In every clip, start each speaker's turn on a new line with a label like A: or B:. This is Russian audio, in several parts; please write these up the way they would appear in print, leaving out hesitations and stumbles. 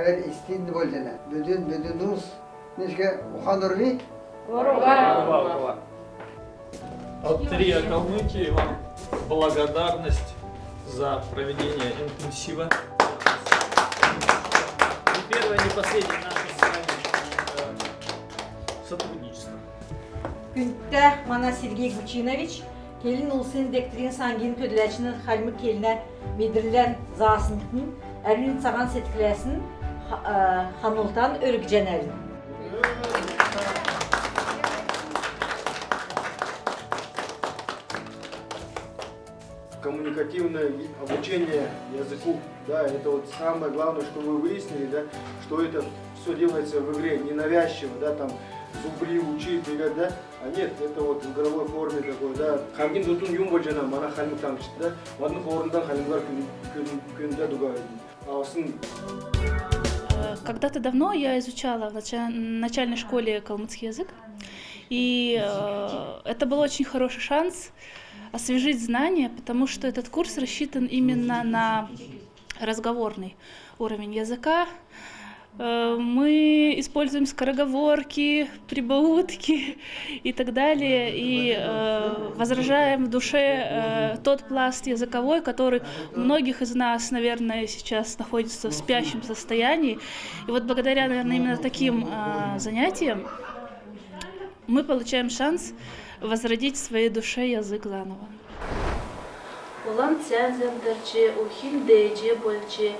A: бер истинный болдена. Бүдүн ус. Нешке ухан урви?
B: От ТРИА Калмыкии вам благодарность за проведение интенсива. И первое, не последнее наше с вами сотрудничество.
C: Күнтә мана Сергей Гучинович келин улсын дектрин сангин көділәчінің халмы келіне медірлән засынтын әрін саған сеткіләсін ханултан өргженәлін.
D: Коммуникативное обучение языку, да, это вот самое главное, что вы выяснили, да, что это все делается в игре, ненавязчиво, да, там, зубри, учи, бегать, да, а нет, это вот в игровой форме такой, да. Хамгин дутун юмбаджана, мана халим тамчит, да, в одних ордах халимлар күнда дугает.
E: Когда-то давно я изучала в начальной школе калмыцкий язык, и это был очень хороший шанс освежить знания, потому что этот курс рассчитан именно на разговорный уровень языка. Мы используем скороговорки, прибаутки и так далее, и возражаем в душе тот пласт языковой, который у многих из нас, наверное, сейчас находится в спящем состоянии. И вот благодаря, наверное, именно таким занятиям мы получаем шанс возродить в своей душе язык заново.
F: Улан цяземдерче, ухилдейче больче,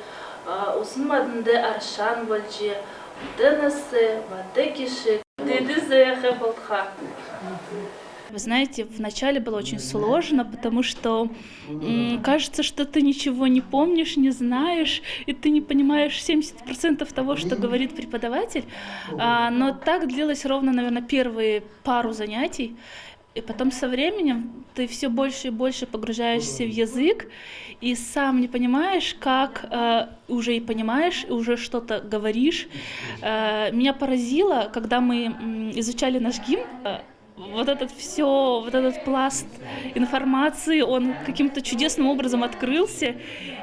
F: усмадынды аршан больче, дынысы, ватыкиши, дедызэхэ болтха.
E: Вы знаете, вначале было очень сложно, потому что кажется, что ты ничего не помнишь, не знаешь, и ты не понимаешь 70% того, что говорит преподаватель. Но так длилось ровно, наверное, первые пару занятий. И потом со временем ты все больше и больше погружаешься в язык, и сам не понимаешь, как уже и понимаешь, и уже что-то говоришь. Меня поразило, когда мы изучали наш гимн, вот этот пласт информации, он каким-то чудесным образом открылся,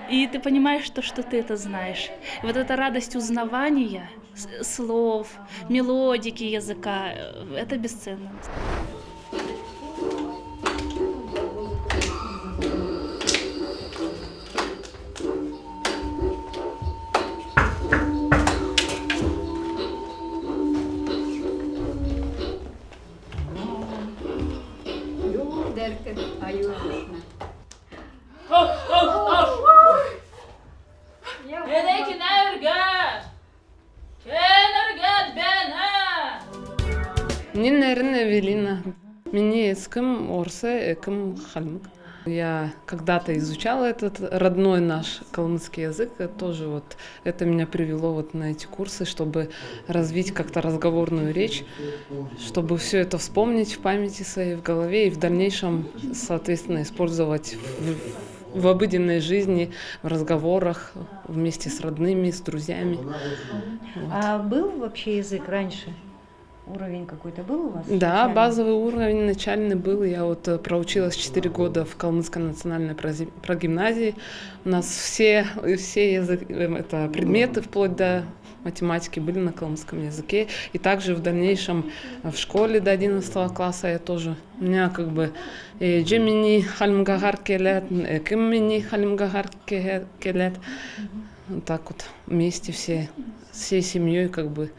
E: и ты понимаешь, что ты это знаешь. И вот эта радость узнавания слов, мелодики языка, это бесценно.
G: Мне, наверное, Эвелина. Мне эским орсе, эким хальмык. Я когда-то изучала этот родной наш калмыцкий язык, тоже вот это меня привело вот на эти курсы, чтобы развить как-то разговорную речь, чтобы все это вспомнить в памяти своей, в голове и в дальнейшем, соответственно, использовать в обыденной жизни, в разговорах, вместе с родными, с друзьями. Вот.
C: А был вообще язык раньше? Уровень какой-то был у вас?
G: Да, базовый уровень начальный был. Я вот проучилась 4 года в Калмыцкой национальной прогимназии. У нас все это предметы, вплоть до математики, были на калмыцком языке. И также в дальнейшем в школе до 11 класса я тоже. У меня как бы джемини халимгагар келет, киммини халимгагар келет. Вот так вот вместе всей семьей как бы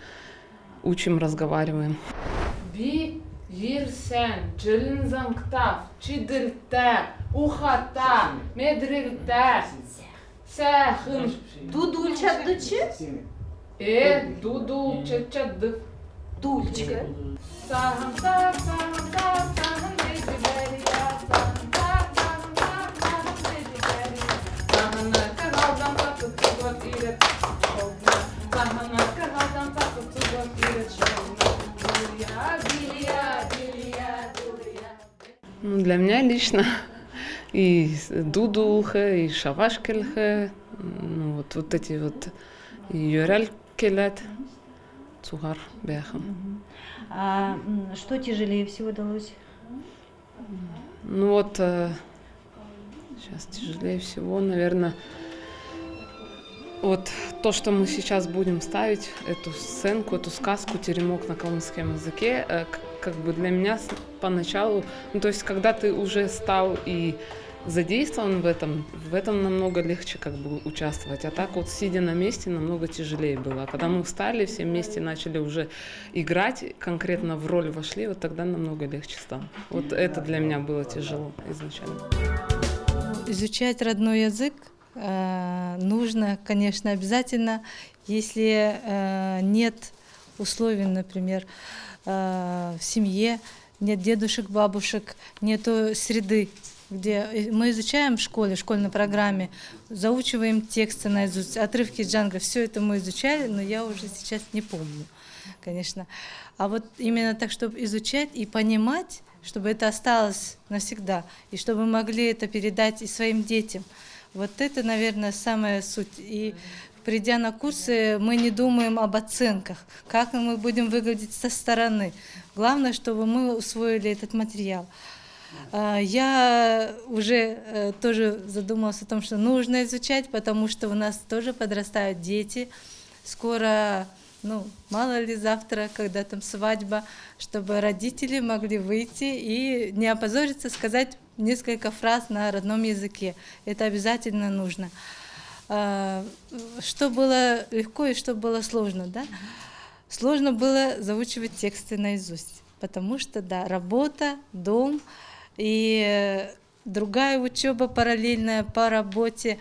G: учим, разговариваем.
H: Би вирсен, джилинзангтав, чидырта, ухата, медрилта, сахын.
C: Дудуль чаддычы?
H: Дуду чачадды.
C: Дульчка.
H: Сахын, сахын, сахын, дезиберия, сахын, сахын, сахын, дезиберия. Сахын, кагалдан пакы тугат ирет шовна. Сахын, кагалдан пакы тугат ирет шовна.
G: Ну, для меня лично и дудулха, и шавашкельха, ну, вот эти вот и юралькелет, цугар бяхам.
C: А что тяжелее всего далось?
G: Ну вот, сейчас тяжелее всего, наверное, Вот то, что мы сейчас будем ставить, эту сценку, эту сказку «Теремок» на калмыцком языке, как бы для меня поначалу, ну, то есть когда ты уже стал и задействован в этом намного легче как бы участвовать. А так вот, сидя на месте, намного тяжелее было. А когда мы встали, все вместе начали уже играть, конкретно в роль вошли, вот тогда намного легче стало. Вот это для меня было тяжело изначально.
I: Изучать родной язык нужно, конечно, обязательно, если нет условий, например, в семье, нет дедушек, бабушек, нету среды, где мы изучаем в школе, в школьной программе, заучиваем тексты наизусть, отрывки Джанго, все это мы изучали, но я уже сейчас не помню, конечно. А вот именно так, чтобы изучать и понимать, чтобы это осталось навсегда, и чтобы мы могли это передать и своим детям. Вот это, наверное, самая суть. И придя на курсы, мы не думаем об оценках, как мы будем выглядеть со стороны. Главное, чтобы мы усвоили этот материал. Я уже тоже задумалась о том, что нужно изучать, потому что у нас тоже подрастают дети. Скоро, мало ли завтра, когда там свадьба, чтобы родители могли выйти и не опозориться, сказать несколько фраз на родном языке. Это обязательно нужно. Что было легко и что было сложно, да? Сложно было заучивать тексты наизусть, потому что, да, работа, дом и другая учеба параллельная по работе.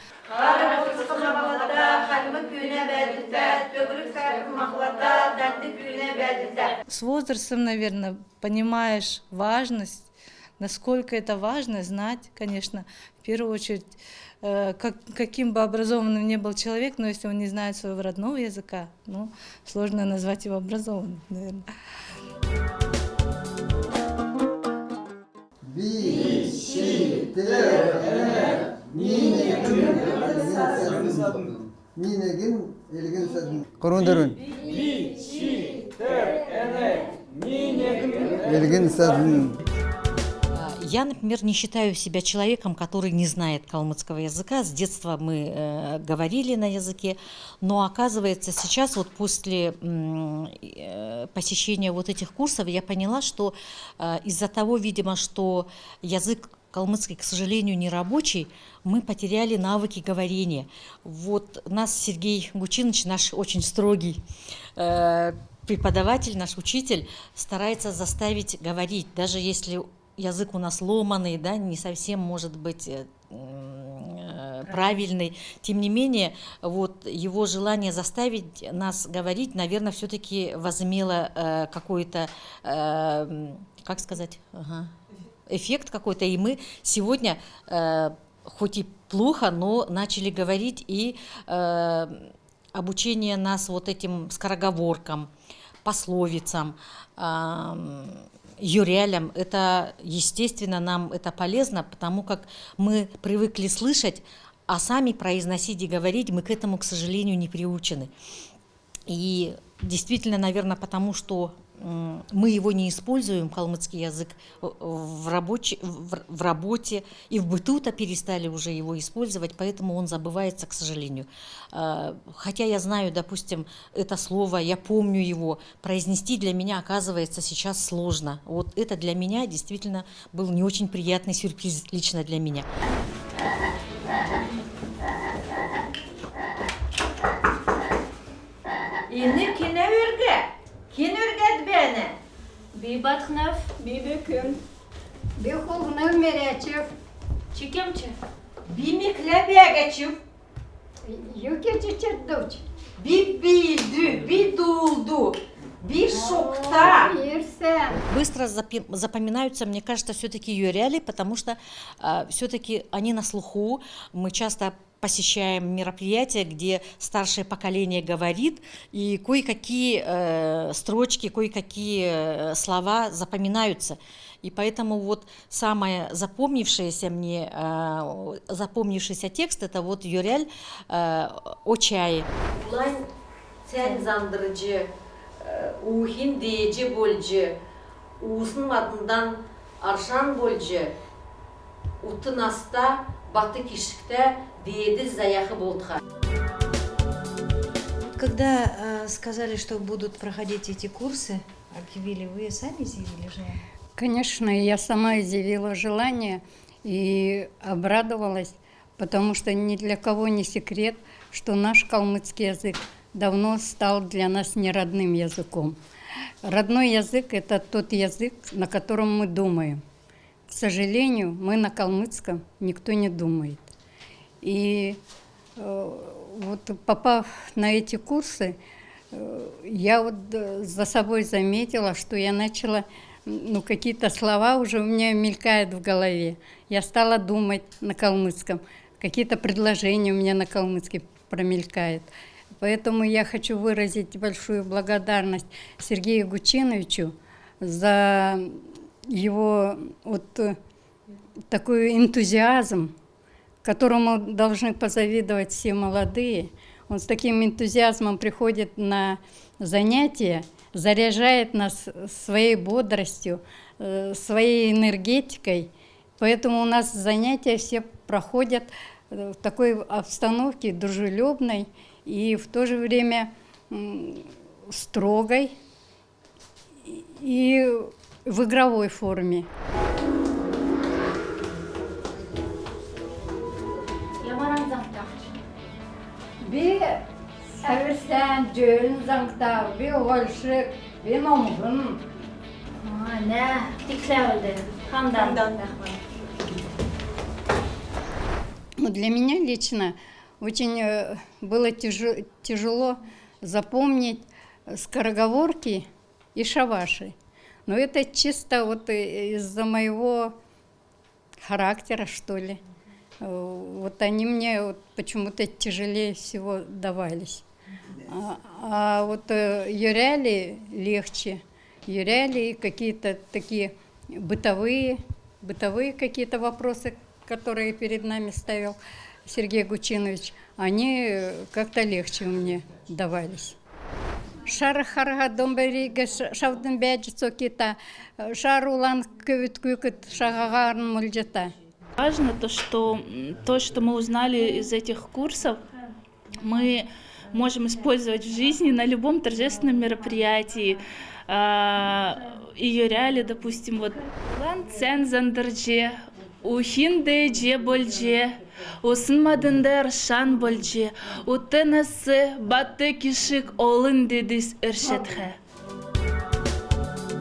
I: С возрастом, наверное, понимаешь важность, насколько это важно знать, конечно, в первую очередь, каким бы образованным ни был человек, но если он не знает своего родного языка, сложно назвать его образованным, наверное.
C: Я, например, не считаю себя человеком, который не знает калмыцкого языка. С детства мы говорили на языке, но оказывается сейчас, вот после посещения вот этих курсов, я поняла, что из-за того, видимо, что язык калмыцкий, к сожалению, не рабочий, мы потеряли навыки говорения. Вот нас Сергей Гучинович, наш очень строгий преподаватель, наш учитель, старается заставить говорить, даже если язык у нас ломаный, да, не совсем может быть правильный. Тем не менее, вот его желание заставить нас говорить, наверное, все-таки возымело какой-то, как сказать, эффект какой-то. И мы сегодня, хоть и плохо, но начали говорить, и обучение нас вот этим скороговоркам, пословицам, юрялям, это, естественно, нам это полезно, потому как мы привыкли слышать, а сами произносить и говорить мы к этому, к сожалению, не приучены. И действительно, наверное, потому что мы его не используем, калмыцкий язык, в работе и в быту-то перестали уже его использовать, поэтому он забывается, к сожалению. Хотя я знаю, допустим, это слово, я помню его, произнести для меня, оказывается, сейчас сложно. Вот это для меня действительно был не очень приятный сюрприз лично для меня.
J: Kim öğretti beni?
F: Bibatxnaf,
J: Bibekün. Bihulnu mereçev.
F: Çikemçe.
J: Bimikle geçiv.
I: Юкечечердовч.
J: Bir bildi, bir duldu, bir şokta.
C: Быстро запоминаются, мне кажется, все-таки юряли, потому что все-таки они на слуху. Мы часто посещаем мероприятия, где старшее поколение говорит, и кое-какие строчки, кое-какие слова запоминаются. И поэтому вот самое запомнившийся текст, это вот юряль о чае.
J: Ulan sen zandırıcı, uhin deyici bolcu, uğusun adından arşan bolcu, utun asta, batı kişikte deyedi zayağı bolduğa.
C: когда сказали, что будут проходить эти курсы, объявили, вы сами изъявили желание?
K: Конечно, я сама изъявила желание и обрадовалась, потому что ни для кого не секрет, что наш калмыцкий язык давно стал для нас неродным языком. Родной язык – это тот язык, на котором мы думаем. К сожалению, мы на калмыцком никто не думает. И вот попав на эти курсы, я вот за собой заметила, что я начала, какие-то слова уже у меня мелькают в голове. Я стала думать на калмыцком, какие-то предложения у меня на калмыцком промелькают. Поэтому я хочу выразить большую благодарность Сергею Гучиновичу за его такой энтузиазм, которому должны позавидовать все молодые. Он с таким энтузиазмом приходит на занятия, заряжает нас своей бодростью, своей энергетикой. Поэтому у нас занятия все проходят в такой обстановке дружелюбной и в то же время строгой и в игровой форме.
J: Bir seversen cölün zankta, bir olşuk, bir mamğın.
F: Ne? Dikler Хамдан.
K: Для меня лично очень было тяжело запомнить скороговорки и шаваши. Но это чисто из-за моего характера, что ли. Вот они мне почему-то тяжелее всего давались. А юряли легче. Юряли какие-то такие бытовые какие-то вопросы, которые перед нами ставил Сергей Гучинович, они как-то легче мне давались. Шарахарга домбериге шавдын бәджі цокита, шарулан көвіт шагагарн мульджета.
E: Важно то, что мы узнали из этих курсов, мы можем использовать в жизни на любом торжественном мероприятии. И юряли, допустим, лан цен зандырже, ухинде же больже, усынмадындар шан больже, утенасы батты кишик олын дедис эршетхе.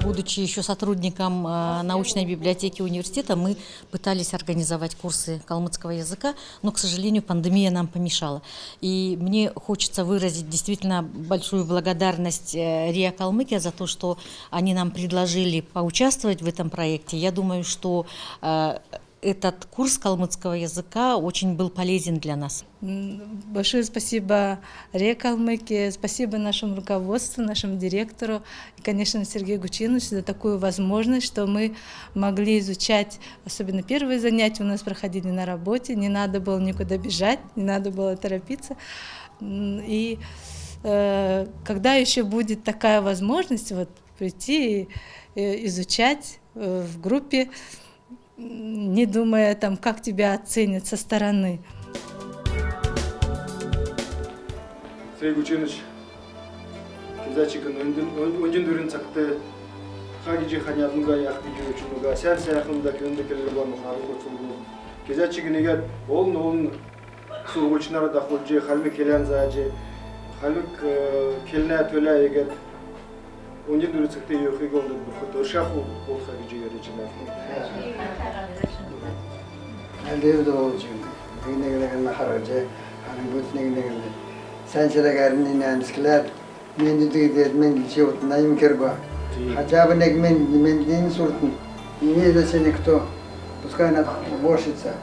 C: Будучи еще сотрудником научной библиотеки университета, мы пытались организовать курсы калмыцкого языка, но, к сожалению, пандемия нам помешала. И мне хочется выразить действительно большую благодарность РИА Калмыкия за то, что они нам предложили поучаствовать в этом проекте. Я думаю, что этот курс калмыцкого языка очень был полезен для нас.
I: Большое спасибо РИА Калмыкия, спасибо нашему руководству, нашему директору и, конечно, Сергею Гучиновичу за такую возможность, что мы могли изучать, особенно первые занятия у нас проходили на работе, не надо было никуда бежать, не надо было торопиться. И когда еще будет такая возможность прийти и изучать в группе, не думая, как тебя оценят со стороны.
D: Сергей Гучинович, кезачигин өндүрүн сакты хагижи ханятынга яхтыжы үчүнуга сәл саяхында көндекелер бар мухары көчүлгү. Кезачигин эгер олун сургучнара да холжи халмы келен зажы халык келне төлө эгер өндүрүн сакты йохиго бу шаху ол хагижи геречина.
A: Aldev de olacak. Güne haraca, bütüne sen çeregerin inançlar, men de men живот наим керба. Хотя бы мен день суртун. Не за сene кто. Пускай она уборщица.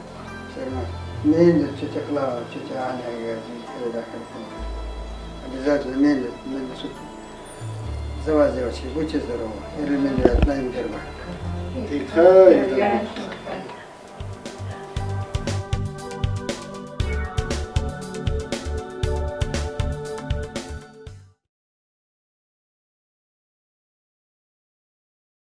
A: Все равно. Мен тетя Клава, тетя Аня говорит, обязательно мен суртун. За вас, девочки, будьте здоровы. Или мен наим керба.